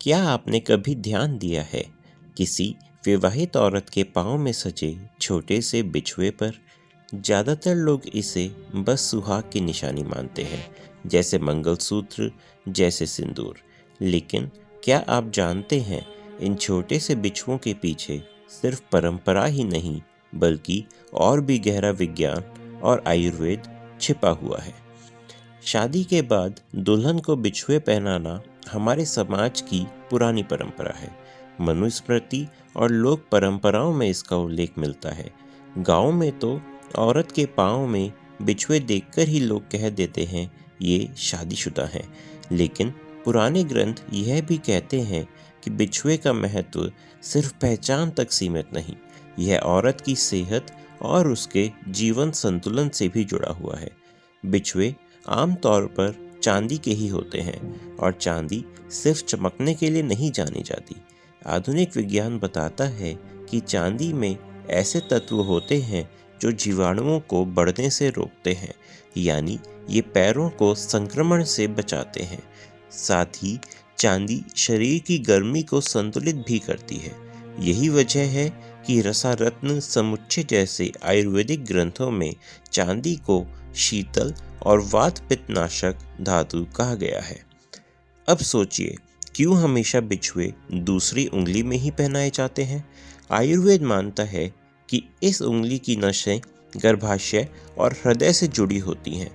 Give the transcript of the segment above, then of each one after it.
क्या आपने कभी ध्यान दिया है किसी विवाहित औरत के पाँव में सजे छोटे से बिछुए पर? ज़्यादातर लोग इसे बस सुहाग की निशानी मानते हैं, जैसे मंगलसूत्र, जैसे सिंदूर। लेकिन क्या आप जानते हैं, इन छोटे से बिछुओं के पीछे सिर्फ परंपरा ही नहीं, बल्कि और भी गहरा विज्ञान और आयुर्वेद छिपा हुआ है। शादी के बाद दुल्हन को बिछुए पहनाना हमारे समाज की पुरानी परंपरा है। मनुस्मृति और लोक परंपराओं में इसका उल्लेख मिलता है। गांव में तो औरत के पाँव में बिछुए देखकर ही लोग कह देते हैं ये शादीशुदा है। लेकिन पुराने ग्रंथ यह भी कहते हैं कि बिछुए का महत्व सिर्फ पहचान तक सीमित नहीं, यह औरत की सेहत और उसके जीवन संतुलन से भी जुड़ा हुआ है। बिछुए आमतौर पर चांदी के ही होते हैं और चांदी सिर्फ चमकने के लिए नहीं जानी जाती। आधुनिक विज्ञान बताता है कि चांदी में ऐसे तत्व होते हैं जो जीवाणुओं को बढ़ने से रोकते हैं, यानी ये पैरों को संक्रमण से बचाते हैं। साथ ही चांदी शरीर की गर्मी को संतुलित भी करती है। यही वजह है कि रसारत्न समुच्चय जैसे आयुर्वेदिक ग्रंथों में चांदी को शीतल और वात पित्तनाशक धातु कहा गया है। अब सोचिए, क्यों हमेशा बिछुए दूसरी उंगली में ही पहनाए जाते हैं? आयुर्वेद मानता है कि इस उंगली की नसें गर्भाशय और हृदय से जुड़ी होती हैं।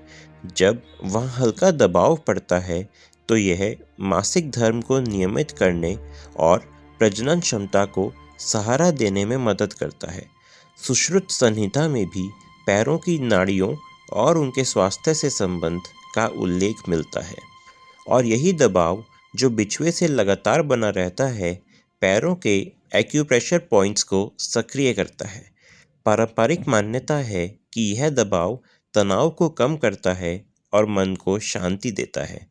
जब वहाँ हल्का दबाव पड़ता है तो यह मासिक धर्म को नियमित करने और प्रजनन क्षमता को सहारा देने में मदद करता है। सुश्रुत संहिता में भी पैरों की नाड़ियों और उनके स्वास्थ्य से संबंध का उल्लेख मिलता है। और यही दबाव जो बिछुए से लगातार बना रहता है, पैरों के एक्यूप्रेशर पॉइंट्स को सक्रिय करता है। पारंपरिक मान्यता है कि यह दबाव तनाव को कम करता है और मन को शांति देता है।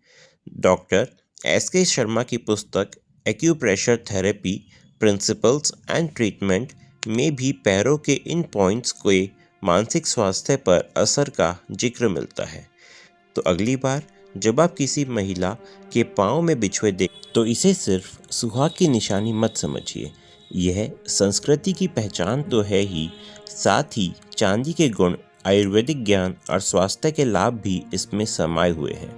Doctor S K. शर्मा की पुस्तक acupressure therapy principles and treatment में भी पैरों के इन पॉइंट्स के मानसिक स्वास्थ्य पर असर का जिक्र मिलता है। तो अगली बार जब आप किसी महिला के पाँव में बिछुए देख तो इसे सिर्फ सुहाग की निशानी मत समझिए। यह संस्कृति की पहचान तो है ही, साथ ही चांदी के गुण, आयुर्वेदिक ज्ञान और स्वास्थ्य के लाभ भी इसमें समाये हुए हैं।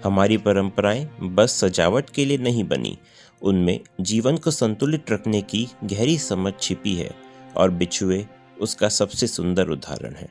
हमारी परंपराएं बस सजावट के लिए नहीं बनी, उनमें जीवन को संतुलित रखने की गहरी समझ छिपी है और बिछुए उसका सबसे सुंदर उदाहरण है।